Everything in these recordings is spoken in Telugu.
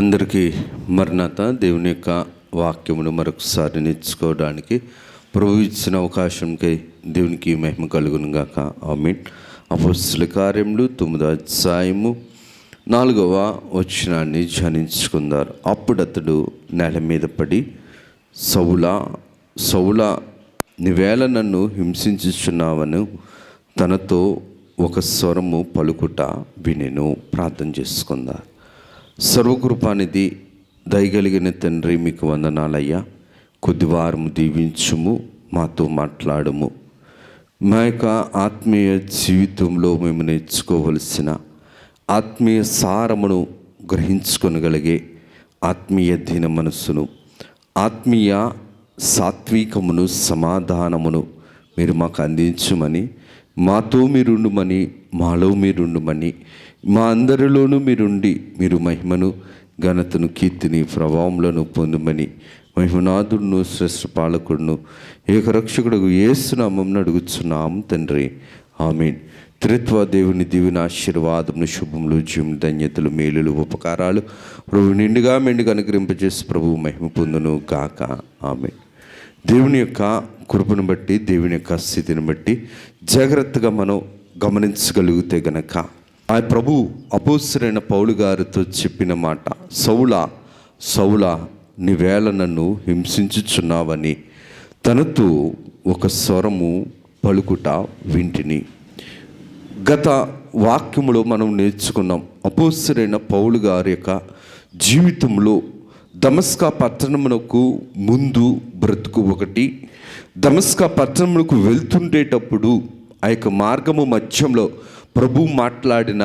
అందరికీ మరణాత దేవుని యొక్క వాక్యమును మరొకసారి నేర్చుకోవడానికి ప్రభు ఇచ్చిన అవకాశంకై దేవునికి మహిమ కలుగును గాక. ఆమేన్. అపొస్తలుల కార్యములు 9వ అధ్యాయము 4వ వచనాన్ని ధ్యానించుకుందారు. అప్పుడు అతడు నేల మీద పడి, సౌలా సౌలా, నీవేళ నన్ను హింసించుచున్నావను తనతో ఒక స్వరము పలుకుట వినెను. ప్రార్థన చేసుకుందారు. సర్వకృపానిధి దయగలిగిన తండ్రి, మీకు వందనాలయ్యా. కొద్దివారము దీవించుము, మాతో మాట్లాడము. మా యొక్క ఆత్మీయ జీవితంలో మేము నేర్చుకోవలసిన ఆత్మీయ సారమును గ్రహించుకొనగలిగే ఆత్మీయ దీన మనస్సును, ఆత్మీయ సాత్వికమును, సమాధానమును మీరు మాకు అందించమని, మాతో మీరుండుమని, మాలో మీరుండుమని, మా అందరిలోనూ మీరుండి మీరు మహిమను, ఘనతను, కీర్తిని, ప్రభావములను పొందుమని మహిమనాథుడును, శ్రేష్ఠ పాలకుడును, ఏకరక్షకుడు యేసు నామమున అడుగుచున్నాం తండ్రి. ఆమేన్. త్రిత్వ దేవుని దీవెన, ఆశీర్వాదములు, శుభములు, జీవన ధన్యతలు, మేలులు, ఉపకారాలు ప్రభు నిండుగా మెండుగా అనుగ్రహింపజేసి ప్రభు మహిమ పొందును గాక. ఆమేన్. దేవుని యొక్క కృపను బట్టి, దేవుని యొక్క స్థితిని బట్టి జాగ్రత్తగా మనం గమనించగలిగితే గనక ఆ ప్రభు అపోస్తలుడైన పౌలు గారితో చెప్పిన మాట, సౌలా సౌలా, నీవేళ నన్ను హింసించుచున్నావని తనతో ఒక స్వరము పలుకుట వింటిని. గత వాక్యములో మనం నేర్చుకున్నాం, అపోస్తలుడైన పౌలు గారి యొక్క జీవితంలో దమస్కా పట్టణమునకు ముందు బ్రతుకు ఒకటి, దమస్కా పట్టణమునకు వెళ్తుండేటప్పుడు ఆ యొక్క మార్గము మధ్యంలో ప్రభు మాట్లాడిన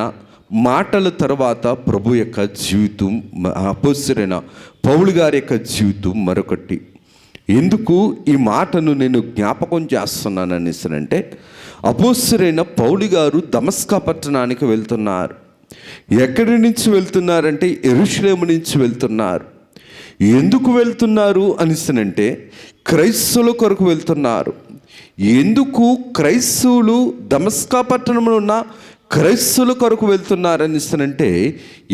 మాటల తర్వాత ప్రభు యొక్క జీవితం, అపోస్తలుడైన పౌలు గారి యొక్క జీవితం మరొకటి. ఎందుకు ఈ మాటను నేను జ్ఞాపకం చేస్తున్నాను అనేసనంటే, అపోస్తలుడైన పౌలు గారు దమస్కా పట్టణానికి వెళ్తున్నారు. ఎక్కడి నుంచి వెళ్తున్నారంటే యెరూషలేము నుంచి వెళ్తున్నారు. ఎందుకు వెళ్తున్నారు అనేసనంటే క్రైస్తవుల కొరకు వెళ్తున్నారు. ఎందుకు క్రైస్తవులు దమస్కా పట్టణంలో ఉన్న క్రైస్తవుల కొరకు వెళ్తున్నారనిస్తానంటే,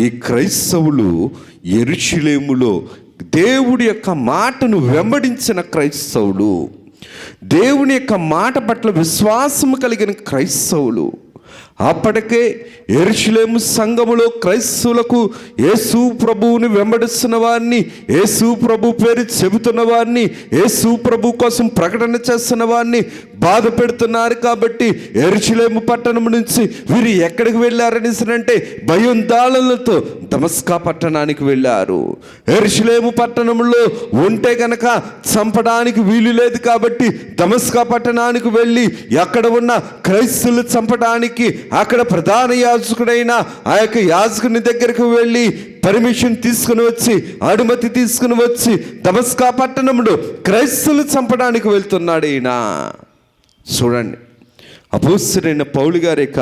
ఈ క్రైస్తవులు యెరూషలేములో దేవుడి యొక్క మాటను వెంబడించిన క్రైస్తవులు, దేవుని యొక్క మాట పట్ల విశ్వాసము కలిగిన క్రైస్తవులు. అప్పటికే యెరూషలేము సంఘములో క్రైస్తవులకు యేసు ప్రభువుని వెంబడిస్తున్న వారిని, యేసు ప్రభు పేరు చెబుతున్న వారిని, యేసు ప్రభు కోసం ప్రకటన చేస్తున్న వారిని బాధ పెడుతున్నారు. కాబట్టి యెరూషలేము పట్టణం నుంచి వీరు ఎక్కడికి వెళ్ళారనేసనంటే భయోందాలతో దమస్కా పట్టణానికి వెళ్ళారు. యెరూషలేము పట్టణంలో ఉంటే గనక చంపడానికి వీలు లేదు కాబట్టి దమస్కా పట్టణానికి వెళ్ళి అక్కడ ఉన్న క్రైస్తవులు చంపడానికి అక్కడ ప్రధాన యాజకుడైన ఆ యొక్క యాజకుని దగ్గరికి వెళ్ళి పర్మిషన్ తీసుకుని వచ్చి, అనుమతి తీసుకుని వచ్చి దమస్కా పట్టణంలో క్రైస్తవులు చంపడానికి వెళ్తున్నాడు ఈయన. చూడండి, అపోస్తలుడైన పౌలు గారి యొక్క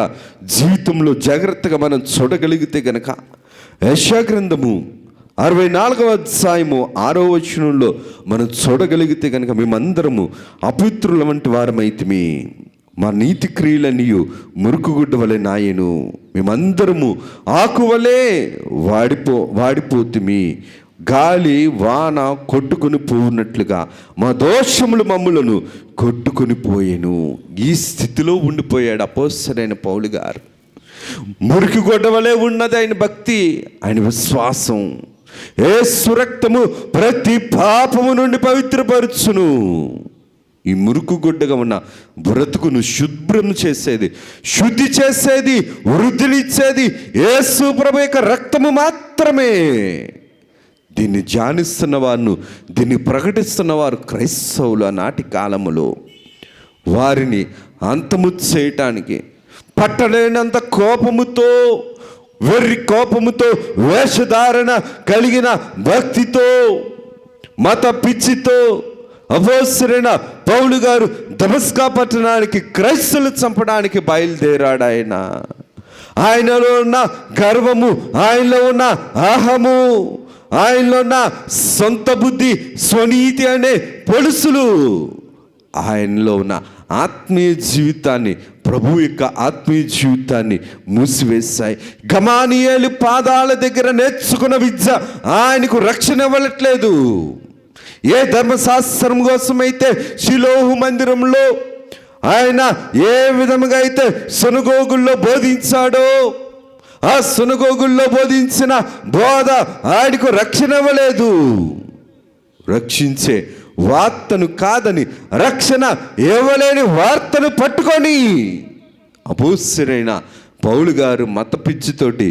జీవితంలో జాగ్రత్తగా మనం చూడగలిగితే గనక యెషయా గ్రంథము 64వ అధ్యాయము 6వ వచనంలో మనం చూడగలిగితే కనుక, మేమందరము అపవిత్రుల వంటి వారమైతిమి, మా నీతి క్రియలనియు మురుకుగుడ్డ వలె నాయను, మేమందరము ఆకు వలె వాడిపోతిమి, గాలి వాన కొట్టుకొని పోవునట్లుగా మా దోషములు మమ్ములను కొట్టుకొని పోయేను. ఈ స్థితిలో ఉండిపోయాడు అపోస్తలుడైన పౌలు గారు. మురికి గొడ్డ వలె ఉన్నది ఆయన భక్తి, ఆయన విశ్వాసం. యేసు రక్తము ప్రతి పాపము నుండి పవిత్రపరచును. ఈ మురుకు గుడ్డగా ఉన్న బ్రతుకును శుభ్రం చేసేది, శుద్ధి చేసేది, వృద్ధినిచ్చేది యేసు ప్రభు యొక్క రక్తము మాత్రమే. దీన్ని ధ్యానిస్తున్న వారు, దీన్ని ప్రకటిస్తున్న వారు క్రైస్తవులు ఆనాటి కాలములో వారిని అంతము చేయటానికి పట్టలేనంత కోపముతో, వెర్రి కోపముతో, వేషధారణ కలిగిన భక్తితో, మత పిచ్చితో అపోస్తలుడైన పౌలు గారు దమస్కా పట్టణానికి క్రైస్తవులు చంపడానికి బయలుదేరాడు. ఆయనలో ఉన్న గర్వము, ఆయనలో ఉన్న అహము, ఆయనలో ఉన్న సొంత బుద్ధి, స్వనీతి అనే పొలుసులు, ఆయనలో ఉన్న ఆత్మీయ జీవితాన్ని, ప్రభు యొక్క ఆత్మీయ జీవితాన్ని మూసివేశాయి. గమానియేలు పాదాల దగ్గర నేర్చుకున్న విద్య ఆయనకు రక్షణ ఇవ్వట్లేదు. ఏ ధర్మశాస్త్రం కోసమైతే షిలోహు మందిరంలో ఆయన ఏ విధముగా అయితే సునగోగుల్లో బోధించాడో, ఆ సునగోగుల్లో బోధించిన బోధ ఆయనకు రక్షణ ఇవ్వలేదు. రక్షించే వార్తను కాదని, రక్షణ ఇవ్వలేని వార్తను పట్టుకొని అపోస్తలుడైన పౌలు గారు మత పిచ్చితోటి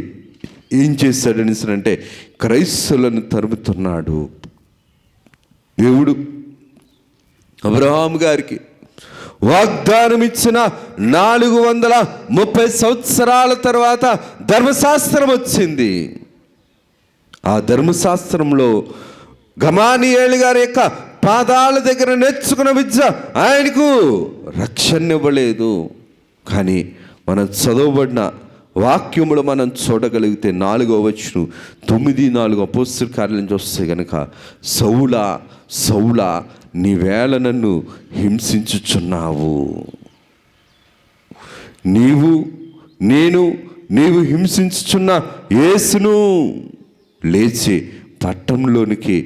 ఏం చేశాడని అంటే క్రైస్తవులను తరుముతున్నాడు. దేవుడు అబ్రహాము గారికి వాగ్దానం ఇచ్చిన 430 సంవత్సరాల తర్వాత ధర్మశాస్త్రం వచ్చింది. ఆ ధర్మశాస్త్రంలో గమానియేలు గారి యొక్క పాదాల దగ్గర నేర్చుకున్న విద్య ఆయనకు రక్షణ ఇవ్వలేదు. కానీ మనం చదవబడిన వాక్యములు మనం చూడగలిగితే 4వ వచనం 9-4 అపోస్తలుల కార్యాల నుంచి వస్తే కనుక, సౌలా సౌలా నీవేళ నన్ను హింసించుచున్నావు, నీవు హింసించుచున్న యేసును లేచి పట్టణంలోనికి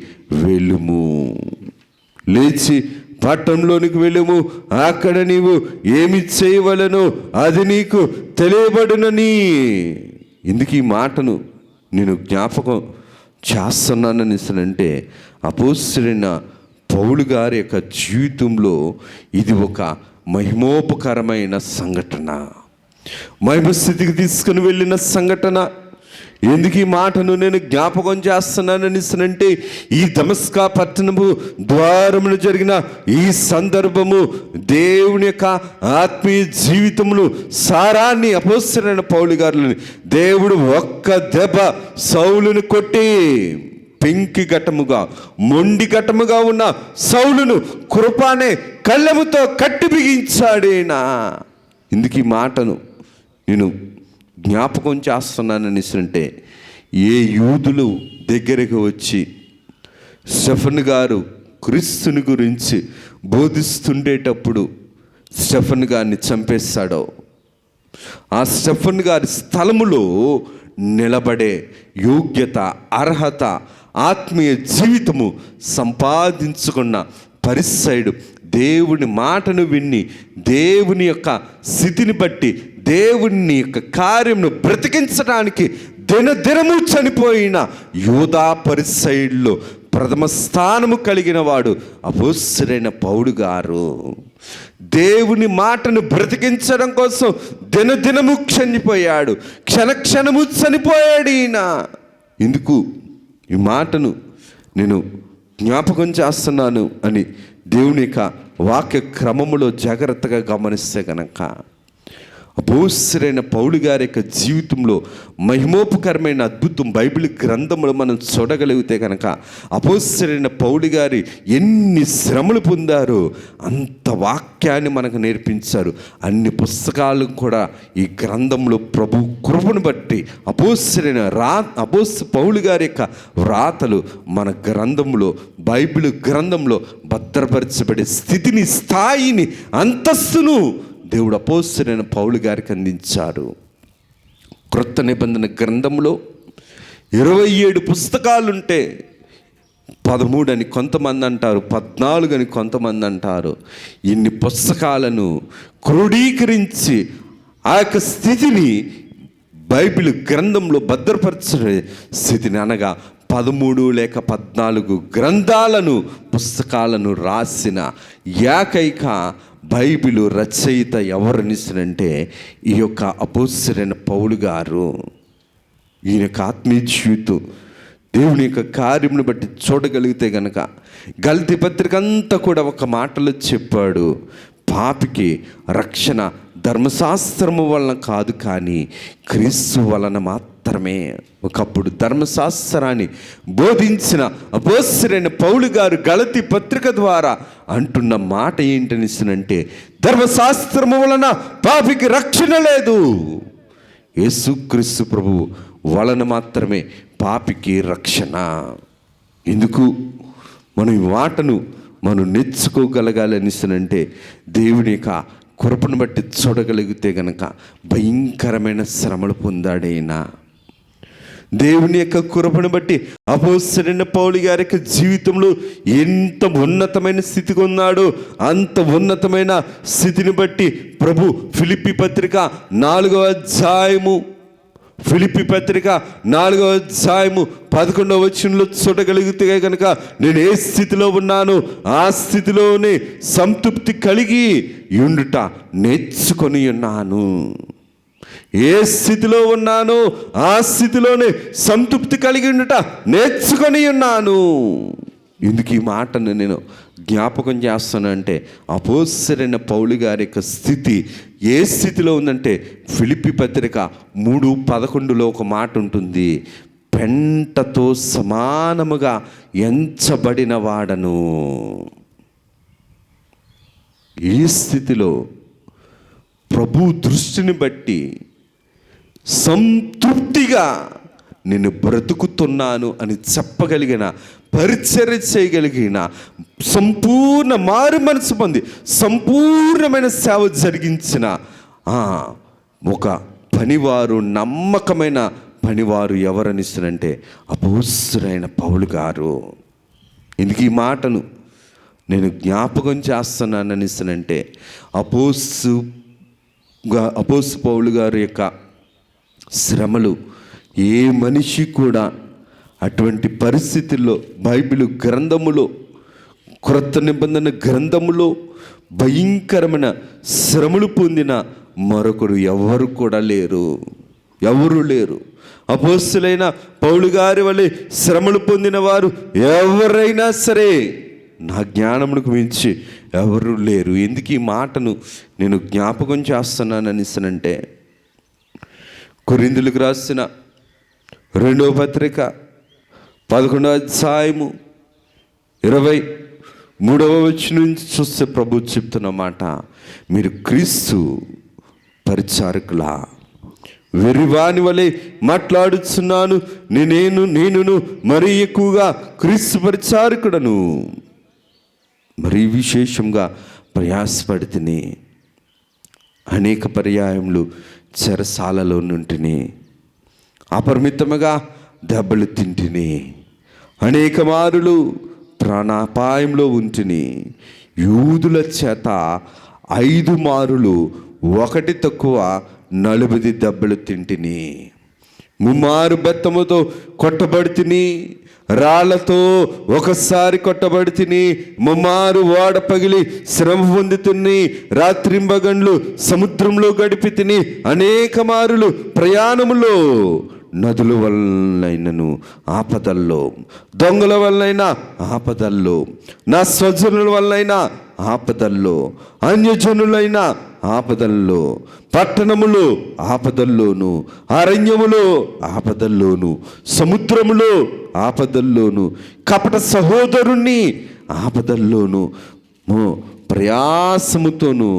వెళ్ళుము, లేచి పట్టణంలోనికి వెళ్ళుము, అక్కడ నీవు ఏమి చేయవలనో అది నీకు తెలియబడునని. ఎందుకు ఈ మాటను నేను జ్ఞాపకం చేస్తున్నానని అంటే, అపోస్తలుడైన పౌలు గారి యొక్క జీవితంలో ఇది ఒక మహిమోపకరమైన సంఘటన, మహిమ స్థితికి తీసుకుని వెళ్ళిన సంఘటన. ఎందుకు ఈ మాటను నేను జ్ఞాపకం చేస్తున్నానని అంటే, ఈ దమస్కా పట్టణము ద్వారమును జరిగిన ఈ సందర్భము దేవుని యొక్క ఆత్మీయ జీవితమును సారాన్ని అపోస్తలుడైన పౌలు గారిని దేవుడు ఒక్క దెబ్బ సౌలును కొట్టి పెంకి ఘటముగా, మొండి ఘటముగా ఉన్న సౌలును కృపానే కళ్ళెముతో కట్టి బిగించాడేనా. ఇందుకు ఈ మాటను నేను జ్ఞాపకం చేస్తున్నానని అంటే, ఏ యూదులు దగ్గరకు వచ్చి స్టెఫన్ గారు క్రీస్తుని గురించి బోధిస్తుండేటప్పుడు స్టెఫన్ గారిని చంపేశాడో, ఆ స్టెఫన్ గారి స్థలములో నిలబడే యోగ్యత, అర్హత, ఆత్మీయ జీవితము సంపాదించుకున్న పరిసయుడు దేవుని మాటను విని, దేవుని యొక్క స్థితిని బట్టి, దేవుని యొక్క కార్యమును బ్రతికించడానికి దినదినము చనిపోయిన యూదా పరిసయుల్లో ప్రథమ స్థానము కలిగిన వాడు అపోస్తలుడైన పౌలు గారు. దేవుని మాటను బ్రతికించడం కోసం దినదినము చనిపోయాడు, క్షణక్షణము చనిపోయాడు ఈయన. ఎందుకు ఈ మాటను నేను జ్ఞాపకం చేస్తున్నాను అని దేవుని యొక్క వాక్య క్రమములో జాగ్రత్తగా గమనిస్తే కనుక, అపోస్తలుడైన పౌలు గారి యొక్క జీవితంలో మహిమోపకరమైన అద్భుతం బైబిల్ గ్రంథములు మనం చూడగలిగితే కనుక, అపోస్తలుడైన పౌలు గారి ఎన్ని శ్రమలు పొందారో అంత వాక్యాన్ని మనకు నేర్పించారు. అన్ని పుస్తకాలు కూడా ఈ గ్రంథంలో ప్రభు కృపను బట్టి పౌలు గారి యొక్క వ్రాతలు మన గ్రంథంలో, బైబిల్ గ్రంథంలో భద్రపరచబడే స్థితిని, స్థాయిని, అంతస్తును దేవుడు అపోస్తలుడైన పౌలు గారికి అందించాడు. క్రొత్త నిబంధన గ్రంథంలో 27 పుస్తకాలుంటే 13 అని కొంతమంది అంటారు, 14 అని కొంతమంది అంటారు. ఇన్ని పుస్తకాలను క్రోడీకరించి ఆ యొక్క స్థితిని బైబిల్ గ్రంథంలో భద్రపరచే స్థితిని, అనగా 13 లేక 14 గ్రంథాలను, పుస్తకాలను రాసిన ఏకైక బైబిల్ రచయిత ఎవరనిస్తానంటే ఈ యొక్క అపోస్తలుడైన పౌలు గారు. ఈయన యొక్క ఆత్మీయ జీవితం దేవుని యొక్క కార్యమును బట్టి చూడగలిగితే గనక, గలతీ పత్రిక అంతా కూడా ఒక మాటలో చెప్పాడు, పాపికి రక్షణ ధర్మశాస్త్రము వలన కాదు కానీ క్రీస్తు వలన మాత్రమే. ఒకప్పుడు ధర్మశాస్త్రాన్ని బోధించిన అపోస్తలుడైన పౌలు గారు గలతీ పత్రిక ద్వారా అంటున్న మాట ఏంటనిసినంటే, ధర్మశాస్త్రము వలన పాపికి రక్షణ లేదు, యేసుక్రీస్తు ప్రభువు వలన మాత్రమే పాపికి రక్షణ. ఎందుకు మనం ఈ మాటను మనం నేర్చుకోగలగాలనిస్తానంటే దేవుని యొక్క కృపను బట్టి చూడగలిగితే గనక భయంకరమైన శ్రమలు పొందాడైనా. దేవుని యొక్క కృపను బట్టి అపోస్తలుడైన పౌలు గారి యొక్క జీవితంలో ఎంత ఉన్నతమైన స్థితికి ఉన్నాడో అంత ఉన్నతమైన స్థితిని బట్టి ప్రభు ఫిలిప్పీ పత్రిక 4వ అధ్యాయము 11వ వచనంలో చూడగలిగితే కనుక నేను ఏ స్థితిలో ఉన్నాను ఆ స్థితిలోనే సంతృప్తి కలిగి ఉండుట నేర్చుకొని ఉన్నాను. ఏ స్థితిలో ఉన్నానో ఆ స్థితిలోనే సంతృప్తి కలిగి ఉండుట నేర్చుకొని ఉన్నాను. ఎందుకు ఈ మాటను నేను జ్ఞాపకం చేస్తానంటే, అపోస్తలుడైన పౌలు గారి యొక్క స్థితి ఏ స్థితిలో ఉందంటే, ఫిలిప్పీ పత్రిక 3:11లో ఒక మాట ఉంటుంది, పెంటతో సమానముగా ఎంచబడిన వాడను. ఈ స్థితిలో ప్రభు దృష్టిని బట్టి సంతృప్తిగా నేను బ్రతుకుతున్నాను అని చెప్పగలిగిన, పరిచర్య చేయగలిగిన, సంపూర్ణ మారు మనసు పొంది సంపూర్ణమైన సేవ జరిగించిన ఒక పనివారు, నమ్మకమైన పనివారు ఎవరనిస్తానంటే అపోస్తలుడైన పౌలు గారు. ఎందుకు ఈ మాటను నేను జ్ఞాపకం చేస్తున్నాననిస్తానంటే, అపోస్తలు పౌలు గారి యొక్క శ్రమలు ఏ మనిషి కూడా అటువంటి పరిస్థితుల్లో బైబిల్ గ్రంథములో, క్రొత్త నిబంధన గ్రంథములో భయంకరమైన శ్రమలు పొందిన మరొకరు ఎవరు కూడా లేరు. ఎవరు లేరు. అపోస్తలుడైన పౌలు గారి వలె శ్రమలు పొందిన వారు ఎవరైనా సరే నా జ్ఞానమునకు మించి ఎవరు లేరు. ఎందుకు ఈ మాటను నేను జ్ఞాపకం చేస్తున్నాననిస్తానంటే, కొరింథీయులకు రాసిన 2వ పత్రిక 11వ అధ్యాయము 23వ వచనం నుంచి చూస్తే ప్రభు చెప్తున్న మాట, మీరు క్రీస్తు పరిచారకులా, వెర్రివాని వలె మాట్లాడుచున్నాను, నేనును మరీ ఎక్కువగా క్రీస్తు పరిచారకుడను, మరీ విశేషంగా ప్రయాసపడితిని, అనేక పర్యాయములు చెరసాలలో నుంటిని, అపరిమితముగా దెబ్బలు తింటిని, అనేక మారులు ప్రాణాపాయంలో ఉంటిని, యూదుల చేత 5 మారులు ఒకటి తక్కువ 40 దెబ్బలు తింటిని, 3 మారు బెత్తముతో కొట్టబడితిని, రాళ్లతో ఒకసారి కొట్టబడితిని, 3 మారు ఓడ పగిలి శ్రమ పొందుతుని, రాత్రింబగండ్లు సముద్రంలో గడిపి తిని, అనేక మారులు ప్రయాణములో, నదుల వలనైనను ఆపదల్లో, దొంగల వలనైనా ఆపదల్లో, నా స్వజనుల వలనైనా ఆపదల్లో, అన్యజనులైన ఆపదల్లో, పట్టణములో ఆపదల్లోను, అరణ్యములో ఆపదల్లోను, సముద్రములో ఆపదల్లోను, కపట సహోదరుణ్ణి ఆపదల్లోను, ప్రయాసముతోను,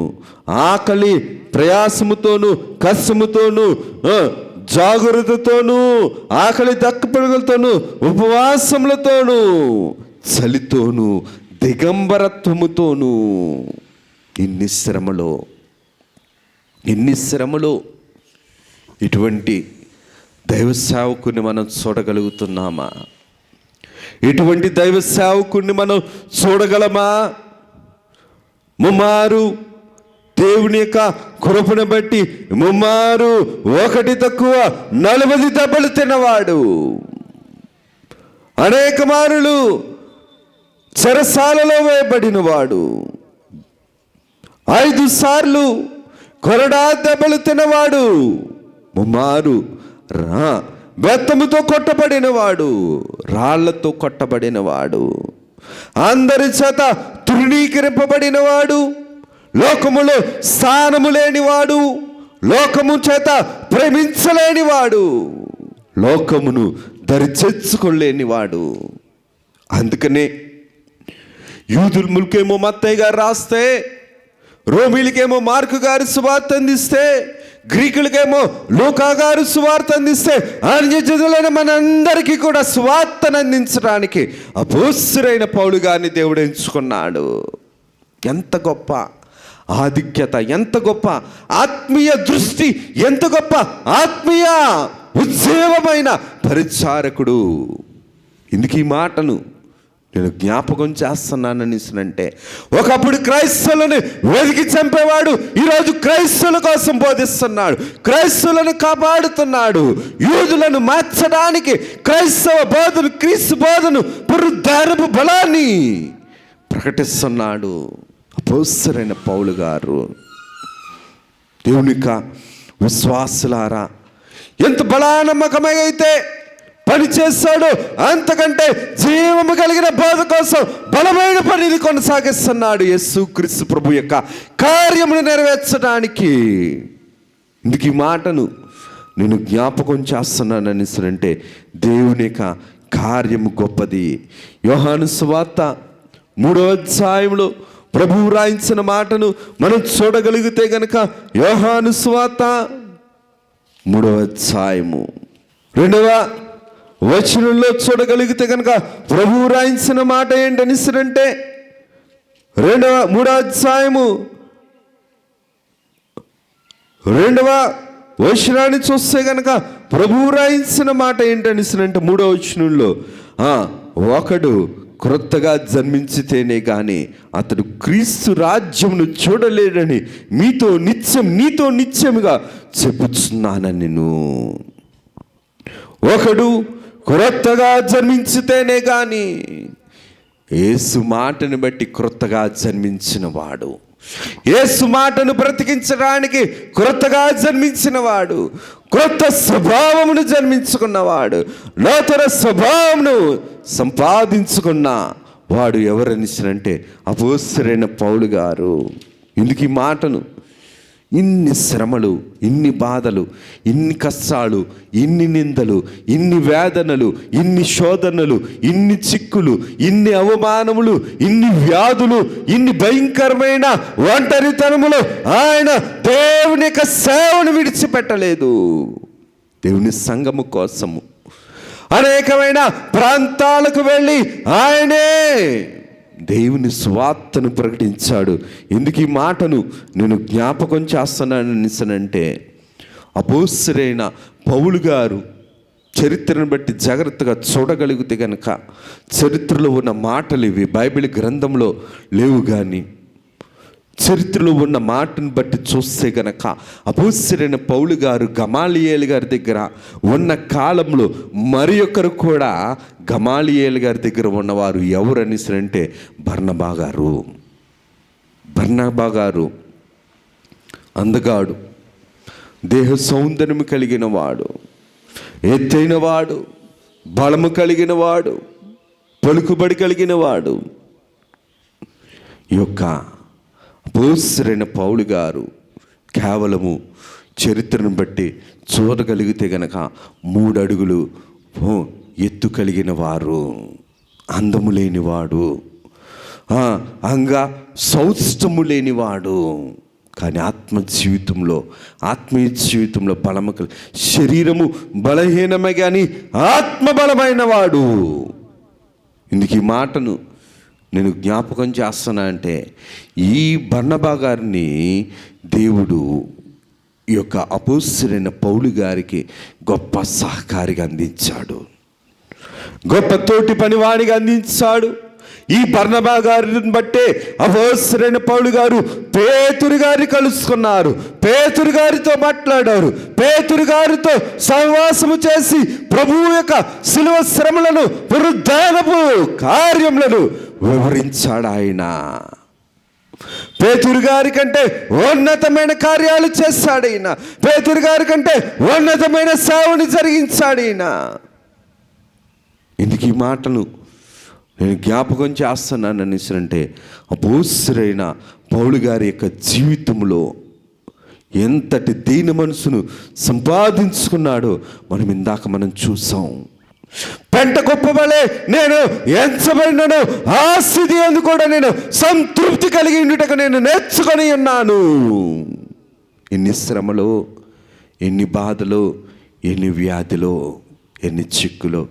ఆకలి ప్రయాసముతోను, కష్టముతోను, జాగ్రత్తతోను, ఆకలి దక్కపడుగులతోను, ఉపవాసములతోను, చలితోను, దిగంబరత్వముతోను, ఎన్ని శ్రమలో ఇటువంటి దైవ సేవకుని మనం చూడగలుగుతున్నామా? ఇటువంటి దైవ సేవకుని మనం చూడగలమా? 3 మారు దేవుని యొక్క కృపను బట్టి 3 మారు ఒకటి తక్కువ 40 దెబ్బలు తిన్నవాడు, అనేక మారులు చెరసాలలో వేయబడినవాడు, 5 సార్లు కొరడా దెబ్బలు తిన్నవాడు, 3 మారు బెత్తముతో కొట్టబడినవాడు, రాళ్లతో కొట్టబడినవాడు, అందరి చేత తృణీకరింపబడినవాడు, లోకములో స్థానము లేనివాడు, లోకము చేత ప్రేమించలేనివాడు, లోకమును దరిచేర్చుకోలేనివాడు. అందుకనే యూదులకేమో మత్తయి గారు రాస్తే, రోమిలకేమో మార్కు గారి సువార్త అందిస్తే, గ్రీకులకేమో లూకా గారు సువార్త అందిస్తే అన్యజనులైన మనందరికీ కూడా సువార్తను అందించడానికి అపోస్తలుడైన పౌలు గారిని దేవుడు ఎంచుకున్నాడు. ఎంత గొప్ప ఆధిక్యత, ఎంత గొప్ప ఆత్మీయ దృష్టి, ఎంత గొప్ప ఆత్మీయ ఉజ్జీవమైన పరిచారకుడు. ఇందుకు ఈ మాటను నేను జ్ఞాపకం చేస్తున్నానంటే, ఒకప్పుడు క్రైస్తవులను వెతికి చంపేవాడు ఈరోజు క్రైస్తవుల కోసం బోధిస్తున్నాడు, క్రైస్తవులను కాపాడుతున్నాడు. యూదులను మార్చడానికి క్రైస్తవ బోధను, క్రీస్తు బోధను, పునరుద్ధానపు బలాన్ని ప్రకటిస్తున్నాడు అపోస్తలుడైన పౌలు గారు. దేవునిక విశ్వాసులారా, ఎంత బలానమ్మకమై అయితే పని చేస్తాడు, అంతకంటే జీవము కలిగిన బోధ కోసం బలమైన పనిని కొనసాగిస్తున్నాడు యేసుక్రీస్తు ప్రభు యొక్క కార్యమును నెరవేర్చడానికి. ఇందుకు ఈ మాటను నేను జ్ఞాపకం చేస్తున్నానంటే, దేవుని యొక్క కార్యము గొప్పది. యోహాను సువార్త 3వ అధ్యాయంలో ప్రభువు రాయించిన మాటను మనం చూడగలిగితే గనక, యోహాను సువార్త 3వ అధ్యాయము 2వ వచనంలో చూడగలిగితే కనుక ప్రభువు రాయించిన మాట ఏంటనిసరంటే, 3వ అధ్యాయము 2వ వచనాన్ని చూస్తే కనుక ప్రభువు రాయించిన మాట ఏంటనిసరంటే, 3వ వచనంలో ఒకడు క్రొత్తగా జన్మించితేనే కానీ అతడు క్రీస్తు రాజ్యమును చూడలేడని నీతో నిత్యముగా చెప్పుచున్నానని నేను. ఒకడు క్రొత్తగా జన్మించితేనే కానీ, యేసు మాటను బట్టి క్రొత్తగా జన్మించిన వాడు, యేసు మాటను బ్రతికించడానికి క్రొత్తగా జన్మించిన వాడు, క్రొత్త స్వభావమును జన్మించుకున్నవాడు, నూతన స్వభావమును సంపాదించుకున్న వాడు ఎవరనిసినంటే అపోస్తలుడైన పౌలు గారు. ఇందుకు ఈ మాటను, ఇన్ని శ్రమలు, ఇన్ని బాధలు, ఇన్ని కష్టాలు, ఇన్ని నిందలు, ఇన్ని వేదనలు, ఇన్ని శోధనలు, ఇన్ని చిక్కులు, ఇన్ని అవమానములు, ఇన్ని వ్యాధులు, ఇన్ని భయంకరమైన ఒంటరితనములు ఆయన దేవుని యొక్క సేవను విడిచిపెట్టలేదు. దేవుని సంఘము కోసము అనేకమైన ప్రాంతాలకు వెళ్ళి ఆయనే దేవుని సువార్తను ప్రకటించాడు. ఎందుకు ఈ మాటను నేను జ్ఞాపకం చేస్తున్నానంటే, అపోస్తలుడైన పౌలు గారు చరిత్రను బట్టి జాగ్రత్తగా చూడగలిగితే కనుక చరిత్రలో ఉన్న మాటలు ఇవి బైబిల్ గ్రంథంలో లేవు, కానీ చరిత్రలో ఉన్న మాటను బట్టి చూస్తే గనక అపోస్తలుడైన పౌలు గారు గమాలియేలు గారి దగ్గర ఉన్న కాలంలో మరి ఒకరు కూడా గమాలియేలు గారి దగ్గర ఉన్నవారు ఎవరనిసరంటే బర్నబా గారు అందగాడు, దేహ సౌందర్యము కలిగిన వాడు, ఎత్తైన వాడు, బలము కలిగిన వాడు, పలుకుబడి కలిగిన వాడు. ఈ యొక్క అపోస్తలుడైన పౌలు గారు కేవలము చరిత్రను బట్టి చూడగలిగితే గనక 3 అడుగులు ఎత్తు కలిగిన వారు, అందము లేనివాడు, అంగ సౌష్టము లేనివాడు, కానీ ఆత్మీయ జీవితంలో బలము శరీరము బలహీనమే కానీ ఆత్మ బలమైన వాడు. ఇందుకు ఈ మాటను నేను జ్ఞాపకం చేస్తున్నా అంటే, ఈ బర్నబా గారిని దేవుడు ఈ యొక్క అపోస్తలుడైన పౌలు గారికి గొప్ప సహకారిగా అందించాడు, గొప్ప తోటి పనివాడిగా అందించాడు. ఈ బర్నబా గారిని బట్టే అపోస్తలుడైన పౌలు గారు పేతురు గారిని కలుసుకున్నారు, పేతురు గారితో మాట్లాడారు, పేతురు గారితో సహవాసము చేసి ప్రభువు యొక్క శిలువ శ్రమలను, పునరుద్ధానపు కార్యములను వివరించాడు ఆయన. పేతురు గారి కంటే ఉన్నతమైన కార్యాలు చేశాడు ఈయన, పేతురు గారి కంటే ఉన్నతమైన సేవను జరిగించాడు ఈయన. ఇందుకు ఈ మాటలు నేను జ్ఞాపకం చేస్తున్నానంటే, అపోస్తలుడైన పౌలు గారి యొక్క జీవితంలో ఎంతటి దీన మనసును సంపాదించుకున్నాడో మనం చూసాం. పెంట గొప్పవలే నేను ఎంచబడినను ఆ స్థితి అందు కూడా నేను సంతృప్తి కలిగి ఉండుటకు నేను నేర్చుకొని ఉన్నాను. ఎన్ని శ్రమలు, ఎన్ని బాధలో, ఎన్ని వ్యాధిలో, ఎన్ని చిక్కులో,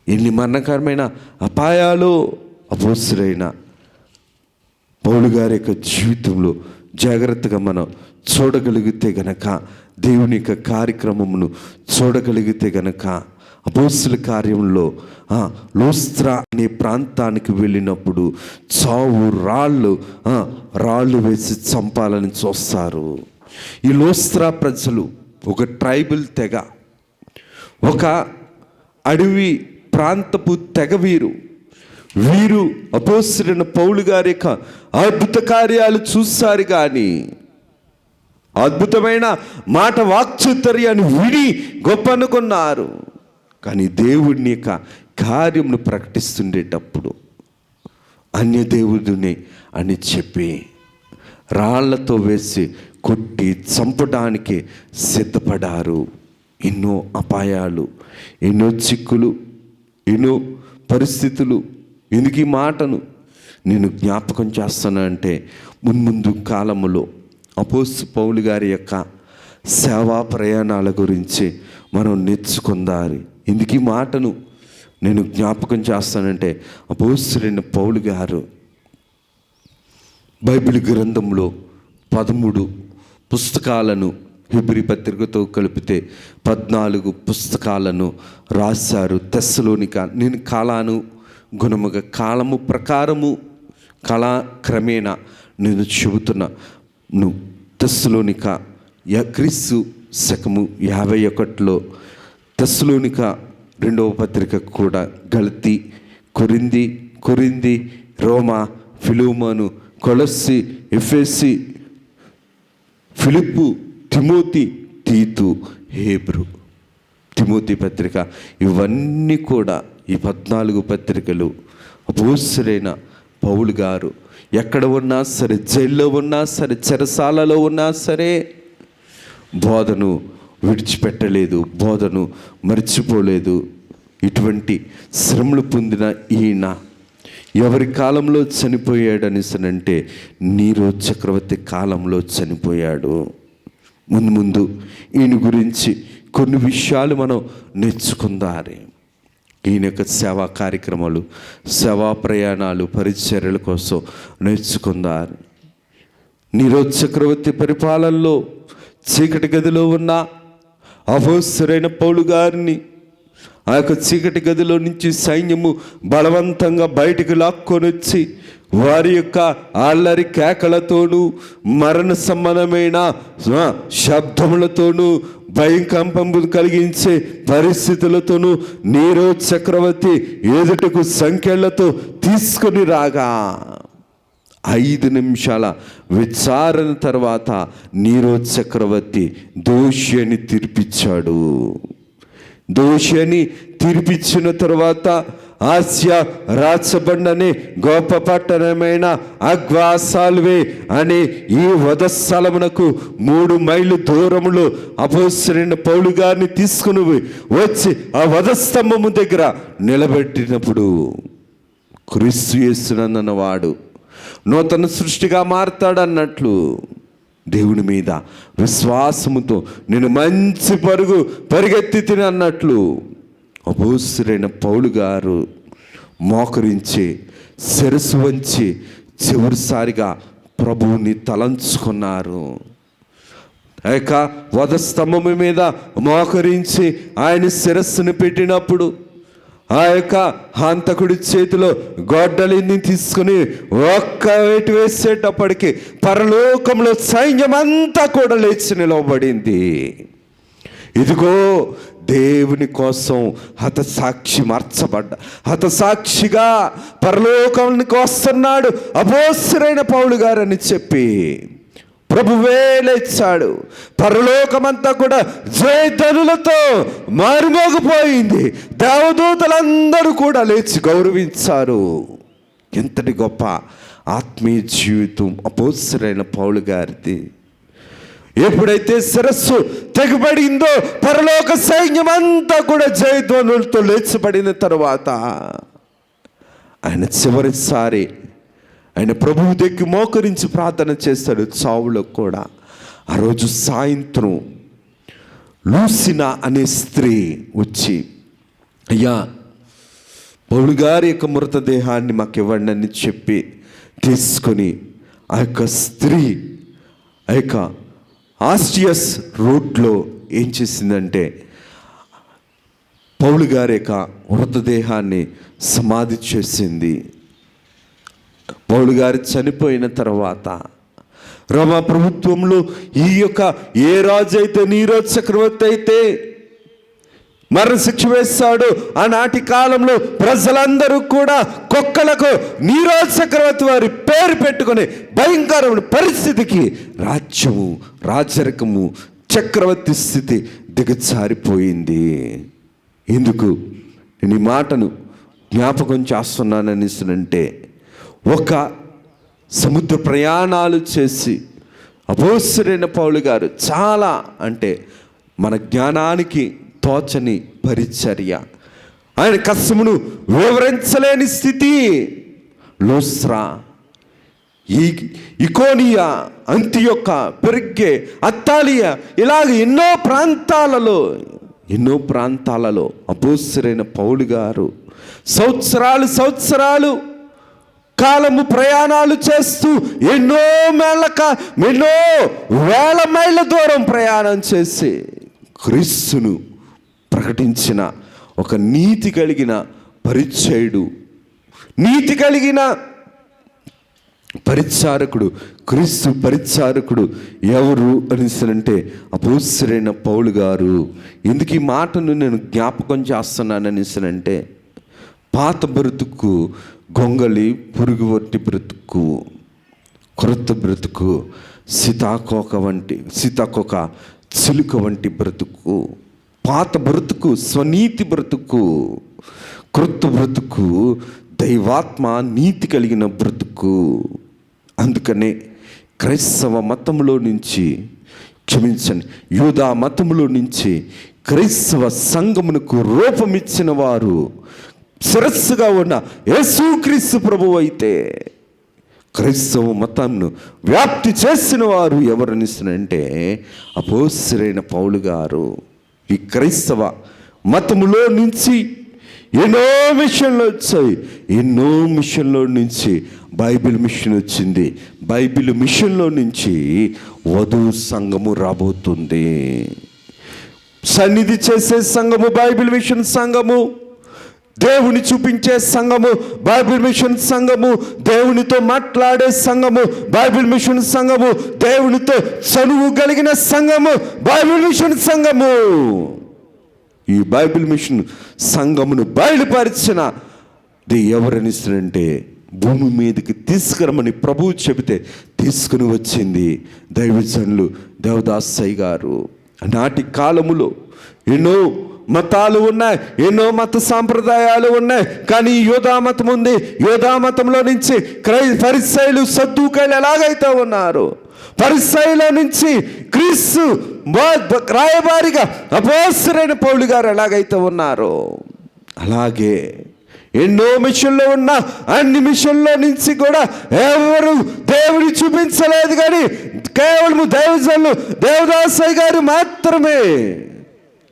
ఎన్ని మరణకరమైన అపాయాలు అపోస్తులైన పౌలు గారి యొక్క జీవితంలో జాగ్రత్తగా మనం చూడగలిగితే గనక, దేవుని యొక్క కార్యక్రమమును చూడగలిగితే గనక, అపోస్తుల కార్యంలో లోస్త్రా అనే ప్రాంతానికి వెళ్ళినప్పుడు చావు రాళ్ళు వేసి చంపాలని చూస్తారు. ఈ లోస్త్రా ప్రజలు ఒక ట్రైబల్ తెగ, ఒక అడవి ప్రాంతపు తెగ. వీరు అపోస్తలుడైన పౌలు గారి యొక్క అద్భుత కార్యాలు చూస్తారు, కానీ అద్భుతమైన మాట వాక్చాతుర్యాన్ని విని గొప్ప అనుకున్నారు. కానీ దేవుడిని యొక్క కార్యమును ప్రకటిస్తుండేటప్పుడు అన్య దేవుడిని అని చెప్పి రాళ్లతో వేసి కొట్టి చంపడానికి సిద్ధపడారు. ఎన్నో అపాయాలు, ఎన్నో చిక్కులు, ఎన్నో పరిస్థితులు. ఎందుకు ఈ మాటను నేను జ్ఞాపకం చేస్తానంటే, మున్ముందు కాలములో అపోస్తలుడైన పౌలు గారి యొక్క సేవా ప్రయాణాల గురించి మనం నేర్చుకుందాలి. ఎందుకు ఈ మాటను నేను జ్ఞాపకం చేస్తానంటే, అపోస్తలుడైన పౌలు గారు బైబిల్ గ్రంథంలో 13 పుస్తకాలను హెబ్రీ పత్రికతో కలిపితే 14 పుస్తకాలను రాశారు. తెస్సలోనిక, నేను కాలాను గుణముగా, కాలము ప్రకారము, కాలక్రమేణా నేను చెబుతున్నాను. తెస్సలోనిక క్రీస్తు శకము 51లో తెస్సలోనిక 2వ పత్రిక కూడా, గలతీ, కొరింథీ, రోమా, ఫిలోమోను, కొలస్సీ, ఎఫెసీ, ఫిలిప్పు, తిమోతి, తీతు, హెబ్రు, తిమోతి పత్రిక, ఇవన్నీ కూడా ఈ 14 పత్రికలు అపోస్తలుడైన పౌలు గారు ఎక్కడ ఉన్నా సరే, జైల్లో ఉన్నా సరే, చెరసాలలో ఉన్నా సరే, బోధను విడిచిపెట్టలేదు, బోధను మర్చిపోలేదు. ఇటువంటి శ్రమలు పొందిన ఈయన ఎవరి కాలంలో చనిపోయాడనిసనంటే నీరో చక్రవర్తి కాలంలో చనిపోయాడు. ముందు ఈయన గురించి కొన్ని విషయాలు మనం నేర్చుకుందాలి. ఈయన యొక్క సేవా కార్యక్రమాలు, సేవా ప్రయాణాలు, పరిచర్యల కోసం నేర్చుకుందారు. నీరో చక్రవర్తి పరిపాలనలో చీకటి గదిలో ఉన్న అపోస్తలుడైన పౌలు గారిని ఆ యొక్క చీకటి గదిలో నుంచి సైన్యము బలవంతంగా బయటికి లాక్కొని వచ్చి వారి యొక్క అల్లరి కేకలతోనూ, మరణ సంబంధమైన శబ్దములతోనూ, భయంకంపము కలిగించే పరిస్థితులతోనూ నీరో చక్రవర్తి ఎదుటకు సంఖ్యలతో తీసుకొని రాగా 5 నిమిషాల విచారణ తర్వాత నీరో చక్రవర్తి దోషి అని తీర్పిచ్చాడు. దోషి అని తీర్పిచ్చిన తర్వాత ఆసియా రాచబండనే గొప్ప పట్టణమైన అగ్వాసాల్వే అనే ఈ వధస్థలమునకు 3 మైళ్ళు దూరములో అపోస్తలుడైన పౌలు గారిని తీసుకుని వచ్చి ఆ వధస్తంభము దగ్గర నిలబెట్టినప్పుడు, క్రీస్తు యేసునందున్న వాడు నూతన సృష్టిగా మారతాడన్నట్లు దేవుని మీద విశ్వాసముతో నేను మంచి పరుగు పరిగెత్తి తిని అన్నట్లు అపోస్తలుడైన పౌలు గారు మోకరించి శిరస్సు వంచి చివరిసారిగా ప్రభువుని తలంచుకున్నారు. ఆ యొక్క వధస్తంభము మీద మోకరించి ఆయన శిరస్సును పెట్టినప్పుడు ఆ యొక్క హంతకుడి చేతిలో గొడ్డలిని తీసుకుని ఒక్క వేటు వేసేటప్పటికి పరలోకంలో సైన్యమంతా కూడా లేచి నిలవబడింది. ఇదిగో దేవుని కోసం హతసాక్షిగా పరలోకానికి వస్తున్నాడు అపోస్తలుడైన పౌలు గారని చెప్పి ప్రభువే లేచాడు. పరలోకమంతా కూడా జయధ్వనులతో మారుమోగిపోయింది. దేవదూతలందరూ కూడా లేచి గౌరవించారు. ఎంతటి గొప్ప ఆత్మీయ జీవితం అపోస్తలుడైన పౌలు గారిది. ఎప్పుడైతే శిరస్సు తెగబడిందో పరలోక సైన్యం అంతా కూడా జయధ్వనులతో లేచిపడిన తర్వాత ఆయన చివరిసారి ఆయన ప్రభువు దగ్గర మోకరించి ప్రార్థన చేస్తాడు. చావులో కూడా ఆ రోజు సాయంత్రం లూసినా అనే స్త్రీ వచ్చి, అయ్యా పౌలు గారి యొక్క మృతదేహాన్ని మాకు ఇవ్వండి అని చెప్పి తీసుకొని ఆ యొక్క స్త్రీ ఆ యొక్క ఆస్టియస్ రోడ్లో ఏం చేసిందంటే పౌలు గారి యొక్క మృతదేహాన్ని సమాధి చేసింది. పౌలు గారు చనిపోయిన తర్వాత రోమా ప్రభుత్వంలో ఈ యొక్క ఏ రాజు అయితే నీరో చక్రవర్తి అయితే మరణశిక్ష వేస్తాడు, ఆనాటి కాలంలో ప్రజలందరూ కూడా కుక్కలకు నీరో చక్రవర్తి వారి పేరు పెట్టుకుని భయంకరమైన పరిస్థితికి రాజ్యము, రాజరికము, చక్రవర్తి స్థితి దిగజారిపోయింది. ఎందుకు నేను ఈ మాటను జ్ఞాపకం చేస్తున్నానంటే, ఒక సముద్ర ప్రయాణాలు చేసి అపోస్తలుడైన పౌలు గారు చాలా అంటే మన జ్ఞానానికి తోచని పరిచర్య, ఆయన కష్టమును వివరించలేని స్థితి, లూస్త్రా, ఇకోనియా, అంతియొక్క, పెర్గే, అత్తాలియా, ఇలాగ ఎన్నో ప్రాంతాలలో అపోస్తలుడైన పౌలు గారు సంవత్సరాలు కాలము ప్రయాణాలు చేస్తూ ఎన్నో వేల మైళ్ళ దూరం ప్రయాణం చేసి క్రీస్తును ప్రకటించిన ఒక నీతి కలిగిన పరిచయుడు, నీతి కలిగిన పరిచారకుడు, క్రీస్తు పరిచారకుడు ఎవరు అనేసనంటే అపోస్తలుడైన పౌలు గారు. ఎందుకు ఈ మాటను నేను జ్ఞాపకం చేస్తున్నాను అనేసనంటే, పాత బ్రతుకు గొంగళి పురుగు వంటి బ్రతుకు, క్రొత్త బ్రతుకు సీతాకోక చిలుక వంటి బ్రతుకు, పాత బ్రతుకు స్వనీతి బ్రతుకు, క్రొత్త బ్రతుకు దైవాత్మ నీతి కలిగిన బ్రతుకు. అందుకనే క్రైస్తవ మతంలో నుంచి, క్షమించండి, యూదా మతంలో నుంచి క్రైస్తవ సంఘమునకు రూపమిచ్చిన వారు శిరస్సుగా ఉన్న యేసుక్రీస్తు ప్రభువు అయితే, క్రైస్తవ మతాన్ని వ్యాప్తి చేసిన వారు ఎవరనిస్తున్నంటే అపోస్తలుడైన పౌలు గారు. ఈ క్రైస్తవ మతములో నుంచి ఎన్నో మిషన్లు వచ్చాయి, ఎన్నో మిషన్లో నుంచి బైబిల్ మిషన్ వచ్చింది. బైబిల్ మిషన్లో నుంచి వధువు సంఘము రాబోతుంది. సన్నిధి చేసే సంఘము బైబిల్ మిషన్ సంఘము, దేవుని చూపించే సంఘము బైబిల్ మిషన్ సంఘము, దేవునితో మాట్లాడే సంఘము బైబిల్ మిషన్ సంఘము, దేవునితో చనువు కలిగిన సంఘము బైబిల్ మిషన్ సంఘము. ఈ బైబిల్ మిషన్ సంఘమును బయలుపరిచినది ఎవరనిస్తారంటే, భూమి మీదకి తీసుకురమని ప్రభువు చెబితే తీసుకుని వచ్చింది దైవజనులు దేవదాసయ్య గారు. నాటి కాలములో ఎన్నో మతాలు ఉన్నాయి, ఎన్నో మత సాంప్రదాయాలు ఉన్నాయి, కానీ యూదా మతం ఉంది. యూదా మతంలో నుంచి ఫరిసయ్యులు, సద్దూకయ్యులు ఎలాగైతే ఉన్నారు, ఫరిసయ్యుల నుంచి క్రీస్తు రాయబారిగా అపోస్తలుడైన పౌలు గారు ఎలాగైతే ఉన్నారో, అలాగే ఎన్నో మిషన్లో ఉన్న అన్ని మిషన్లో నుంచి కూడా ఎవరు దేవుని చూపించలేదు, కానీ కేవలం దైవజనులు దేవదాసయ్య గారు మాత్రమే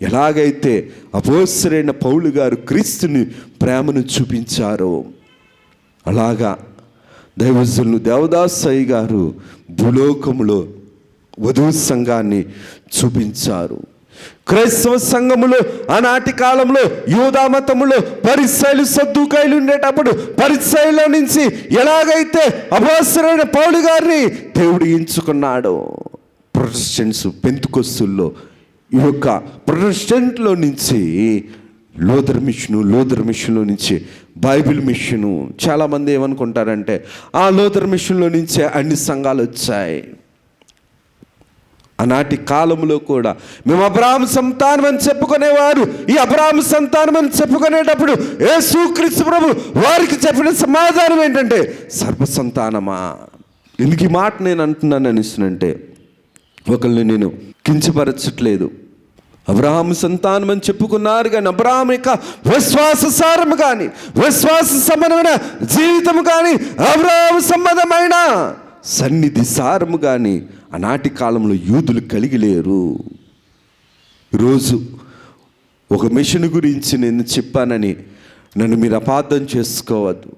ఎలాగైతే అపోస్తలుడైన పౌలు గారు క్రీస్తుని ప్రేమను చూపించారో, అలాగా దైవజనులు దేవదాసయ్య గారు భూలోకములో వధువు సంఘాన్ని చూపించారు. క్రైస్తవ సంఘములో ఆనాటి కాలంలో యూదా మతములో పరిసయ్యులు, సద్దూకయ్యులు ఉండేటప్పుడు పరిసయ్యుల నుంచి ఎలాగైతే అపోస్తలుడైన పౌలు గారిని దేవుడు ఎంచుకున్నాడో, ప్రొటెస్టెంట్స్ పెంతెకొస్తేల్లో ఈ యొక్క ప్రొటెస్టెంట్లో నుంచి లూథర్ మిషన్లో నుంచి బైబిల్ మిషను. చాలామంది ఏమనుకుంటారంటే ఆ లూథర్ మిషన్లో నుంచే అన్ని సంఘాలు వచ్చాయి. ఆనాటి కాలంలో కూడా మేము అబ్రాహాము సంతానం అని చెప్పుకునేవారు. ఈ అబ్రాహాము సంతానం అని చెప్పుకునేటప్పుడు యేసుక్రీస్తు ప్రభు వారికి చెప్పిన సమాధానం ఏంటంటే, సర్వసంతానమా. ఎందుకు ఈ మాట నేను అంటున్నాను అనిస్తుందంటే, ఒకరిని నేను కించపరచట్లేదు. అబ్రాహాము సంతానం అని చెప్పుకున్నారు, కానీ అబ్రాహాము యొక్క విశ్వాససారము కానీ, విశ్వాస సంబంధమైన జీవితము కానీ, అబ్రాహాము సంబంధమైన సన్నిధి సారము కానీ ఆనాటి కాలంలో యూదులు కలిగి లేరు. ఈరోజు ఒక మిషన్ గురించి నేను చెప్పానని నన్ను మీరు అపార్థం చేసుకోవద్దు.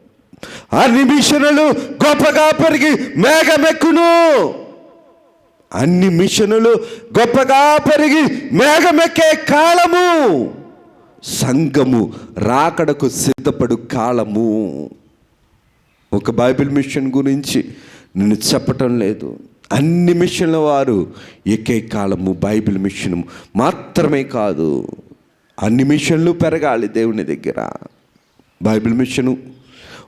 అన్ని మిషనులు గొప్పగా పెరిగి మేఘమెక్కును. అన్ని మిషనులు గొప్పగా పెరిగి మేఘమెక్కే కాలము సంఘము రాకడకు సిద్ధపడు కాలము. ఒక బైబిల్ మిషన్ గురించి నేను చెప్పటం లేదు. అన్ని మిషన్ల వారు ఎక్కే కాలము బైబిల్ మిషన్ మాత్రమే కాదు. అన్ని మిషన్లు పెరగాలి దేవుని దగ్గర. బైబిల్ మిషను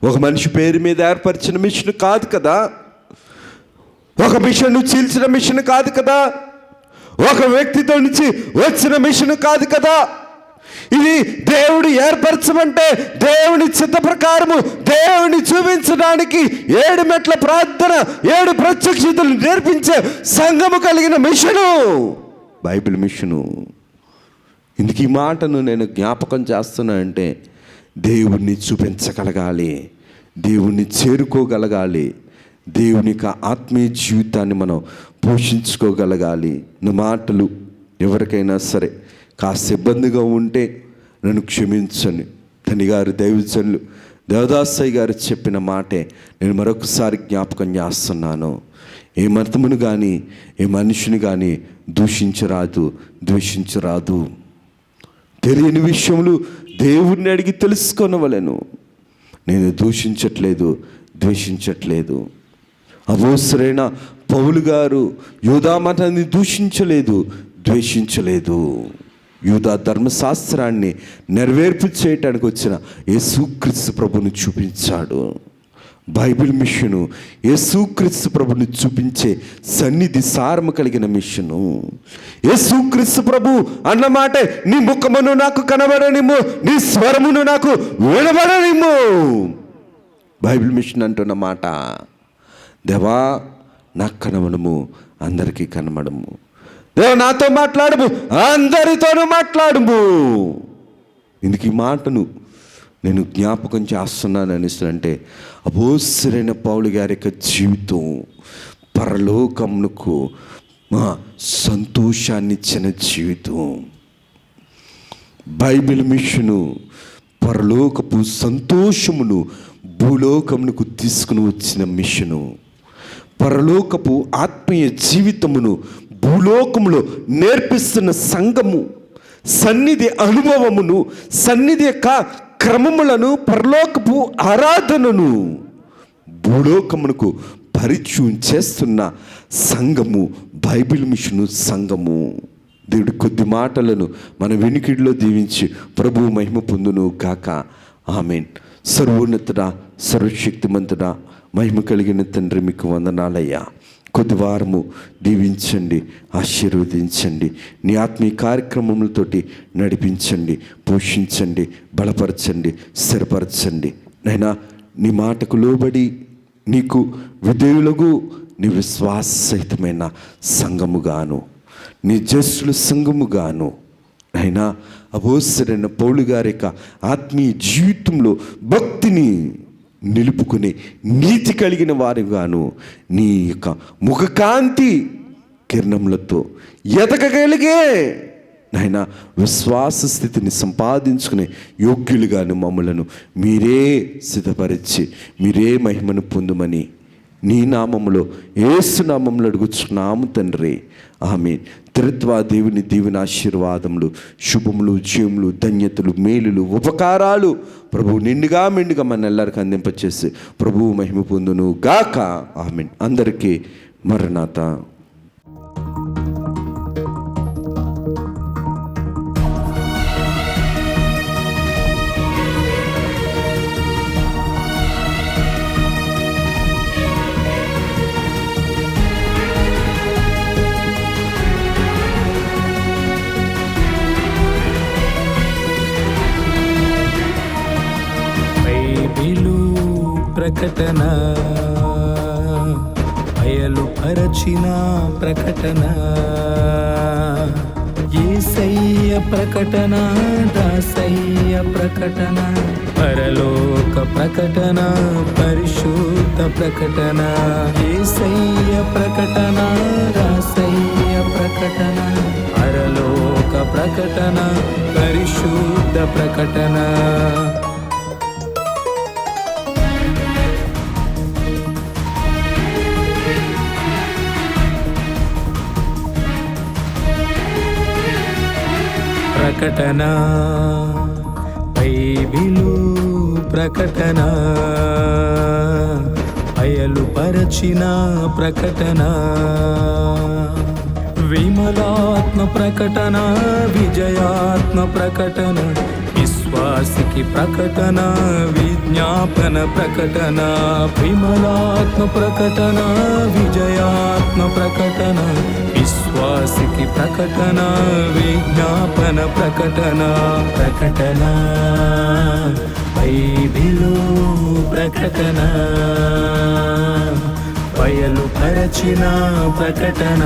ఒక మనిషి పేరు మీద ఏర్పరిచిన మిషన్ కాదు కదా. ఒక మిషన్ను చీల్చిన మిషన్ కాదు కదా. ఒక వ్యక్తితో నుంచి వచ్చిన మిషన్ కాదు కదా. ఇది దేవుడు ఏర్పరచమంటే దేవుని చిత్త ప్రకారము దేవుని చూపించడానికి 7 మెట్ల ప్రార్థన, 7 ప్రత్యక్షతలు నేర్పించే సంఘము కలిగిన మిషను బైబిల్ మిషను. ఇందుకు ఈ మాటను నేను జ్ఞాపకం చేస్తున్నానంటే దేవుణ్ణి చూపించగలగాలి, దేవుణ్ణి చేరుకోగలగాలి, దేవుని యొక్క ఆత్మీయ జీవితాన్ని మనం పోషించుకోగలగాలి. నా మాటలు ఎవరికైనా సరే కాస్త ఇబ్బందిగా ఉంటే నన్ను క్షమించండి. తనిగారు దైవజనులు దేవదాసయ్య గారు చెప్పిన మాటే నేను మరొకసారి జ్ఞాపకం చేస్తున్నాను. ఏ మతమును కానీ ఏ మనిషిని కానీ దూషించరాదు, ద్వేషించరాదు. తెలియని విషయములు దేవుణ్ణి అడిగి తెలుసుకొనవలెను. నేను దూషించట్లేదు, ద్వేషించట్లేదు. అపోస్తలుడైన పౌలు గారు యూదా మతాన్ని దూషించలేదు, ద్వేషించలేదు. యూదా ధర్మశాస్త్రాన్ని నెరవేర్పు చేయటానికి వచ్చిన యేసుక్రీస్తు ప్రభుని చూపించాడు. బైబిల్ మిషను యేసుక్రీస్తు ప్రభుని చూపించే సన్నిధి సారము కలిగిన మిషను. యేసుక్రీస్తు ప్రభు అన్నమాట, నీ ముఖమును నాకు కనబడనిమ్ము, నీ స్వరమును నాకు వినబడనిమ్ము. బైబిల్ మిషన్ అంటున్న మాట, దేవా నాకు కనబడము, అందరికీ కనబడము. దేవా నాతో మాట్లాడము, అందరితోనూ మాట్లాడము. ఇందుకు ఈ మాటను నేను జ్ఞాపకం చేస్తున్నాను అనిస్తుంటే అపోస్తలుడైన పౌలు గారి యొక్క జీవితం పరలోకమునకు సంతోషాన్ని ఇచ్చిన జీవితం. బైబిల్ మిషను పరలోకపు సంతోషమును భూలోకమునకు తీసుకుని వచ్చిన మిషను. పరలోకపు ఆత్మీయ జీవితమును భూలోకములో నేర్పిస్తున్న సంఘము సన్నిధి అనుభవమును, సన్నిధి యొక్క క్రమములను, పరలోకపు ఆరాధనను భూలోకమునకు పరిచయం చేస్తున్న సంఘము బైబిల్ మిషను సంఘము. దేవుడి కొద్ది మాటలను మన వినికిడిలో దీవించి ప్రభువు మహిమ పొందును గాక. ఆమేన్. సర్వోన్నతుడా, సర్వశక్తిమంతుడా, మహిమ కలిగిన తండ్రి మీకు వందనాలయ్యా. కొద్ది వారము దీవించండి, ఆశీర్వదించండి. నీ ఆత్మీయ కార్యక్రమములతోటి నడిపించండి, పోషించండి, బలపరచండి, స్థిరపరచండి. నైనా నీ మాటకు లోబడి నీకు విధేయులకు నీ విశ్వాససహితమైన సంఘముగాను, నీ జ్యేష్ఠుల సంఘముగాను అయినా అపోస్తలుడైన పౌలు గారి యొక్క ఆత్మీయ జీవితంలో భక్తిని నిలుపుకునే నీతి కలిగిన వారిగాను నీ యొక్క ముఖకాంతి కిరణములతో ఎదగగలిగే నాయన విశ్వాస స్థితిని సంపాదించుకునే యోగ్యులుగాను మమ్మలను మీరే సిద్ధపరిచి మీరే మహిమను పొందుమని నీ నామములో యేసు నామములో అడుగుచున్నాము తండ్రి. ఆమేన్. త్రిత్వా దేవుని దీవెన ఆశీర్వాదములు, శుభములు, జయములు, ధన్యతలు, మేలులు, ఉపకారాలు ప్రభువు నిండుగా మెండుగా మన ಎಲ್ಲరికి అందింపచేసి ప్రభువు మహిమ పొందును గాక. ఆమేన్. అందరికీ మరణాత. ప్రకటన బయలుపరచిన ప్రకటన, యేసయ్య ప్రకటన, దాసయ్య ప్రకటన, పరలోక ప్రకటన, పరిశుద్ధ ప్రకటన, యేసయ్య ప్రకటన, దాసయ్య ప్రకటన, పరలోక ప్రకటన పరిశుద్ధ ప్రకటన. ప్రకటన బైబిలు ప్రకటన బయలుపరచిన ప్రకటన. విమలాత్మ ప్రకటన విజయాత్మ ప్రకటన విశ్వాసికి ప్రకటన విజ్ఞాపన ప్రకటన. విమలాత్మ ప్రకటన విజయాత్మ ప్రకటన విశ్వాసికి ప్రకటన విజ్ఞాపన ప్రకటన. ప్రకటన బైబిలు ప్రకటన బయలుపరచిన ప్రకటన.